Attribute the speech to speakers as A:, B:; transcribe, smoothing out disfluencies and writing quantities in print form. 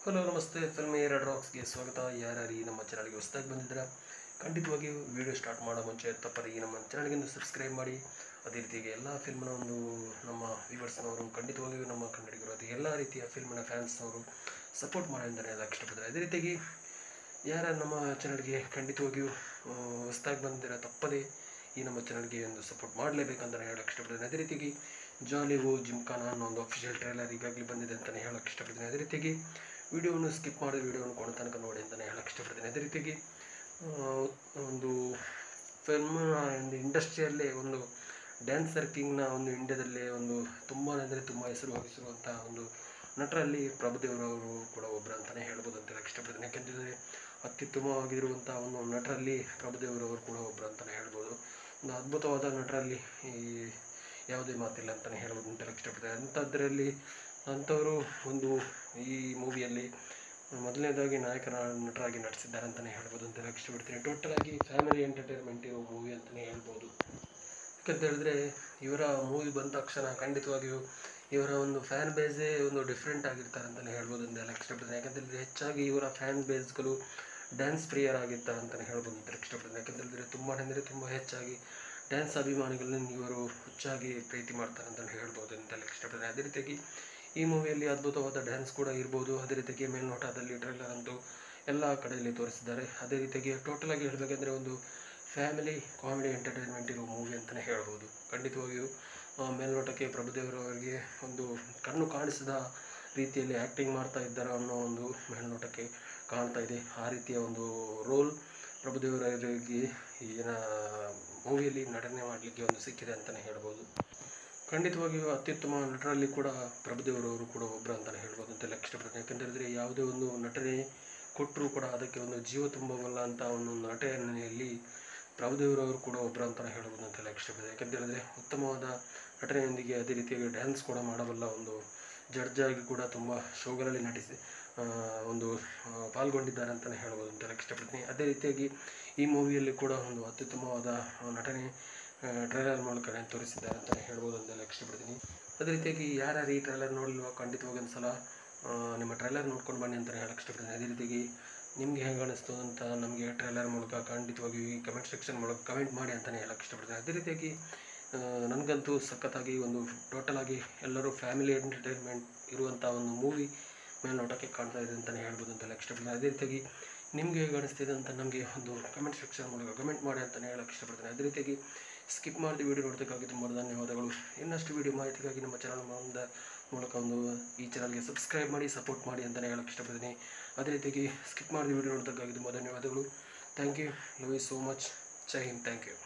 A: Hello ನಮಸ್ತೆ, film red ರಾಕ್ಸ್ಗೆ ಸ್ವಾಗತ. ಯಾರ್ಯಾರು ಈ ನಮ್ಮ ಚಾನಲ್ಗೆ ಹೊಸದಾಗಿ ಬಂದಿದ್ದೀರಾ, ಖಂಡಿತವಾಗಿ ವಿಡಿಯೋ ಸ್ಟಾರ್ಟ್ ಮಾಡೋ ಮುಂಚೆ ತಪ್ಪದೆ ಈ ನಮ್ಮ ಚಾನಲ್ಗೆ ಸಬ್ಸ್ಕ್ರೈಬ್ ಮಾಡಿ. ಅದೇ ರೀತಿಯಾಗಿ ಎಲ್ಲ ಫಿಲ್ಮ್ನ ನಮ್ಮ ವ್ಯೂವರ್ಸ್ನವರು, ಖಂಡಿತವಾಗಿಯೂ ನಮ್ಮ ಕನ್ನಡಿಗರು, ಅದು ಎಲ್ಲ ರೀತಿಯ ಫಿಲ್ಮ್ನ ಫ್ಯಾನ್ಸ್ನವರು ಸಪೋರ್ಟ್ ಮಾಡಿ ಅಂತಲೇ ಹೇಳಕ್ಕೆ ಇಷ್ಟಪಡ್ತಾರೆ. ಅದೇ ರೀತಿಯಾಗಿ ಯಾರು ನಮ್ಮ ಚಾನಲ್ಗೆ ಖಂಡಿತವಾಗಿಯೂ ಹೊಸದಾಗಿ ಬಂದಿದ್ದೀರಾ, ತಪ್ಪದೆ ಈ ನಮ್ಮ ಚಾನಲ್ಗೆ ಒಂದು ಸಪೋರ್ಟ್ ಮಾಡಲೇಬೇಕಂತಲೇ ಹೇಳಕ್ಕೆ ಇಷ್ಟಪಡ್ತೀನಿ. ಅದೇ ರೀತಿಯಾಗಿ ಜಾಲಿವು ಜಿಮ್ಖಾನ ಅನ್ನೋ ಒಂದು ಅಫಿಷಿಯಲ್ ಟ್ರೈಲರ್ ಈಗಾಗಲೇ ಬಂದಿದೆ ಅಂತಲೇ ಹೇಳಕ್ಕೆ ಇಷ್ಟಪಡ್ತೀನಿ. ಅದೇ ರೀತಿಯಾಗಿ ವಿಡಿಯೋವನ್ನು ಸ್ಕಿಪ್ ಮಾಡಿ ವಿಡಿಯೋವನ್ನು ಕೊನೆ ತನಕ ನೋಡಿ ಅಂತಲೇ ಹೇಳಕ್ಕೆ ಇಷ್ಟಪಡ್ತೀನಿ. ಅದೇ ರೀತಿಯಾಗಿ ಒಂದು ಫಿಲ್ಮ್ ಒಂದು ಇಂಡಸ್ಟ್ರಿಯಲ್ಲೇ ಒಂದು ಡ್ಯಾನ್ಸರ್ ಕಿಂಗ್ನ ಒಂದು ಇಂಡಿಯಾದಲ್ಲೇ ಒಂದು ತುಂಬ ಅಂದರೆ ತುಂಬ ಹೆಸರುವಾಸಿರುವಂಥ ಒಂದು ನಟರಲ್ಲಿ ಪ್ರಭುದೇವರವರು ಕೂಡ ಒಬ್ಬರು ಅಂತಲೇ ಹೇಳ್ಬೋದು ಅಂತ ಹೇಳಕ್ಕೆ ಇಷ್ಟಪಡ್ತೀನಿ. ಯಾಕೆಂತಂದರೆ ಅತ್ಯುತ್ತಮವಾಗಿರುವಂಥ ಒಂದು ನಟರಲ್ಲಿ ಪ್ರಭುದೇವರವರು ಕೂಡ ಒಬ್ಬರು ಅಂತಲೇ ಹೇಳ್ಬೋದು. ಒಂದು ಅದ್ಭುತವಾದ ನಟರಲ್ಲಿ ಈ ಯಾವುದೇ ಮಾತಿಲ್ಲ ಅಂತಲೇ ಹೇಳ್ಬೋದು ಅಂತ ಹೇಳಕ್ಕೆ ಇಷ್ಟಪಡ್ತೀನಿ. ಅಂಥವರು ಒಂದು ಈ ಮೂವಿಯಲ್ಲಿ ಮೊದಲನೇದಾಗಿ ನಟರಾಗಿ ನಟಿಸಿದ್ದಾರೆ ಅಂತಲೇ ಹೇಳ್ಬೋದು ಅಂತ ಹೇಳಕ್ಕೆ ಇಷ್ಟಪಡ್ತೀನಿ. ಟೋಟಲಾಗಿ ಫ್ಯಾಮಿಲಿ ಎಂಟರ್ಟೈನ್ಮೆಂಟ್ ಇರೋ ಮೂವಿ ಅಂತಲೇ ಹೇಳ್ಬೋದು. ಯಾಕಂತ ಹೇಳಿದ್ರೆ ಇವರ ಮೂವಿ ಬಂದ ತಕ್ಷಣ ಖಂಡಿತವಾಗಿಯೂ ಇವರ ಒಂದು ಫ್ಯಾನ್ ಬೇಸೇ ಒಂದು ಡಿಫ್ರೆಂಟ್ ಆಗಿರ್ತಾರೆ ಅಂತಲೇ ಹೇಳ್ಬೋದು ಅಂತ ಹೇಳಕ್ಕೆ ಇಷ್ಟಪಡ್ತೀನಿ. ಯಾಕಂತೇಳಿದ್ರೆ ಹೆಚ್ಚಾಗಿ ಇವರ ಫ್ಯಾನ್ ಬೇಸ್ಗಳು ಡ್ಯಾನ್ಸ್ ಪ್ರಿಯರಾಗಿರ್ತಾರೆ ಅಂತಲೇ ಹೇಳ್ಬೋದು ಅಂತ ಹೇಳಕ್ಕೆ ಇಷ್ಟಪಡ್ತೀನಿ. ಯಾಕಂತೇಳಿದ್ರೆ ತುಂಬ ಹೆಚ್ಚಾಗಿ ಡ್ಯಾನ್ಸ್ ಅಭಿಮಾನಿಗಳನ್ನ ಇವರು ಹೆಚ್ಚಾಗಿ ಪ್ರೀತಿ ಮಾಡ್ತಾರೆ ಅಂತಲೇ ಹೇಳ್ಬೋದು ಅಂತ ಹೇಳಕ್ಕೆ ಇಷ್ಟಪಡ್ತೀನಿ. ಅದೇ ರೀತಿಯಾಗಿ ಈ ಮೂವಿಯಲ್ಲಿ ಅದ್ಭುತವಾದ ಡ್ಯಾನ್ಸ್ ಕೂಡ ಇರ್ಬೋದು. ಅದೇ ರೀತಿಯಾಗಿ ಮೇಲ್ನೋಟದಲ್ಲಿ ಟ್ರೈಲರ್ ಅಂತೂ ಎಲ್ಲ ಕಡೆಯಲ್ಲಿ ತೋರಿಸಿದ್ದಾರೆ. ಅದೇ ರೀತಿಯಾಗಿ ಟೋಟಲಾಗಿ ಹೇಳಬೇಕಂದ್ರೆ ಒಂದು ಫ್ಯಾಮಿಲಿ ಕಾಮಿಡಿ ಎಂಟರ್ಟೈನ್ಮೆಂಟ್ ಇರೋ ಮೂವಿ ಅಂತಲೇ ಹೇಳ್ಬೋದು. ಖಂಡಿತವಾಗಿಯೂ ಮೇಲ್ನೋಟಕ್ಕೆ ಪ್ರಭುದೇವರವರಿಗೆ ಒಂದು ಕಣ್ಣು ಕಾಣಿಸಿದ ರೀತಿಯಲ್ಲಿ ಆ್ಯಕ್ಟಿಂಗ್ ಮಾಡ್ತಾ ಇದ್ದಾರೆ ಅನ್ನೋ ಒಂದು ಮೇಲ್ನೋಟಕ್ಕೆ ಕಾಣ್ತಾ ಇದೆ. ಆ ರೀತಿಯ ಒಂದು ರೋಲ್ ಪ್ರಭುದೇವರಿಗೆ ಈಗಿನ ಮೂವಿಯಲ್ಲಿ ನಟನೆ ಮಾಡಲಿಕ್ಕೆ ಒಂದು ಸಿಕ್ಕಿದೆ ಅಂತಲೇ ಹೇಳ್ಬೋದು. ಖಂಡಿತವಾಗಿಯೂ ಅತ್ಯುತ್ತಮ ನಟರಲ್ಲಿ ಕೂಡ ಪ್ರಭುದೇವರವರು ಕೂಡ ಒಬ್ಬರು ಅಂತಲೇ ಹೇಳ್ಬೋದು ಅಂತ ಹೇಳಕ್ಕೆ ಇಷ್ಟಪಡ್ತೀನಿ. ಯಾಕೆಂತೇಳಿದ್ರೆ ಯಾವುದೇ ಒಂದು ನಟನೆ ಕೊಟ್ಟರೂ ಕೂಡ ಅದಕ್ಕೆ ಒಂದು ಜೀವ ತುಂಬಬಲ್ಲ ಅಂತ ಒಂದು ನಟನೆಯಲ್ಲಿ ಪ್ರಭುದೇವರವರು ಕೂಡ ಒಬ್ಬರು ಅಂತಲೇ ಹೇಳ್ಬೋದು ಅಂತ ಹೇಳಕ್ಕೆ ಇಷ್ಟಪಡ್ತೀನಿ. ಯಾಕೆಂತೇಳಿದ್ರೆ ಉತ್ತಮವಾದ ನಟನೆಯೊಂದಿಗೆ ಅದೇ ರೀತಿಯಾಗಿ ಡ್ಯಾನ್ಸ್ ಕೂಡ ಮಾಡಬಲ್ಲ ಒಂದು ಜಡ್ಜ್ ಆಗಿ ಕೂಡ ತುಂಬ ಶೋಗಳಲ್ಲಿ ನಟಿಸಿ ಒಂದು ಪಾಲ್ಗೊಂಡಿದ್ದಾರೆ ಅಂತಲೇ ಹೇಳ್ಬೋದು ಅಂತ ಹೇಳಕ್ಕೆ ಇಷ್ಟಪಡ್ತೀನಿ. ಅದೇ ರೀತಿಯಾಗಿ ಈ ಮೂವಿಯಲ್ಲಿ ಕೂಡ ಒಂದು ಅತ್ಯುತ್ತಮವಾದ ನಟನೆ ಟ್ರೈಲರ್ ಮೂಲಕ ತೋರಿಸಿದ್ದಾರೆ ಅಂತಲೇ ಹೇಳ್ಬೋದು ಅಂತ ಹೇಳಕ್ಕೆ ಇಷ್ಟಪಡ್ತೀನಿ. ಅದೇ ರೀತಿಯಾಗಿ ಯಾರ್ಯಾರು ಈ ಟ್ರೈಲರ್ ನೋಡಲಿಲ್ವ, ಖಂಡಿತವಾಗಿ ಒಂದು ಸಲ ನಿಮ್ಮ ಟ್ರೈಲರ್ ನೋಡ್ಕೊಂಡು ಬನ್ನಿ ಅಂತ ಹೇಳಕ್ಕೆ ಇಷ್ಟಪಡ್ತೀನಿ. ಅದೇ ರೀತಿಯಾಗಿ ನಿಮಗೆ ಹೆಂಗೆ ಅನಿಸ್ತು ಅಂತ ನಮಗೆ ಟ್ರೈಲರ್ ಮೂಲಕ ಖಂಡಿತವಾಗಿ ಈ ಕಮೆಂಟ್ ಸೆಕ್ಷನ್ ಮೂಲಕ ಕಮೆಂಟ್ ಮಾಡಿ ಅಂತಲೇ ಹೇಳಕ್ಕೆ ಇಷ್ಟಪಡ್ತೀನಿ. ಅದೇ ರೀತಿಯಾಗಿ ನನಗಂತೂ ಸಖತ್ತಾಗಿ ಒಂದು ಟೋಟಲಾಗಿ ಎಲ್ಲರೂ ಫ್ಯಾಮಿಲಿ ಎಂಟರ್ಟೈನ್ಮೆಂಟ್ ಇರುವಂಥ ಒಂದು ಮೂವಿ ಮೇಲ್ನೋಟಕ್ಕೆ ಕಾಣ್ತಾ ಇದೆ ಅಂತಲೇ ಹೇಳ್ಬೋದು ಅಂತ ಹೇಳಕ್ಕೆ ಇಷ್ಟಪಡ್ತೀನಿ. ಅದೇ ರೀತಿಯಾಗಿ ನಿಮಗೆ ಹೇಗೆ ಅನಿಸ್ತಿದೆ ಅಂತ ನಮಗೆ ಒಂದು ಕಮೆಂಟ್ ಸೆಕ್ಷನ್ ಮೂಲಕ ಕಮೆಂಟ್ ಮಾಡಿ ಅಂತಲೇ ಹೇಳಕ್ಕೆ ಇಷ್ಟಪಡ್ತೀನಿ. ಅದೇ ರೀತಿಯಾಗಿ ಸ್ಕಿಪ್ ಮಾಡಿದ ವೀಡಿಯೋ ನೋಡೋದಕ್ಕಾಗಿ ತುಂಬ ಧನ್ಯವಾದಗಳು. ಇನ್ನಷ್ಟು ವೀಡಿಯೋ ಮಾಹಿತಿಗಾಗಿ ನಮ್ಮ ಚಾನಲ್ ಮೂಲಕ ಈ ಚಾನಲ್ಗೆ ಸಬ್ಸ್ಕ್ರೈಬ್ ಮಾಡಿ ಸಪೋರ್ಟ್ ಮಾಡಿ ಅಂತಲೇ ಹೇಳಕ್ಕೆ ಇಷ್ಟಪಡ್ತೀನಿ. ಅದೇ ರೀತಿಯಾಗಿ ಸ್ಕಿಪ್ ಮಾಡಿದ ವೀಡಿಯೋ ನೋಡೋದಕ್ಕಾಗಿ ತುಂಬ ಧನ್ಯವಾದಗಳು. Thank you, love you so much. Jai Hind. Thank you.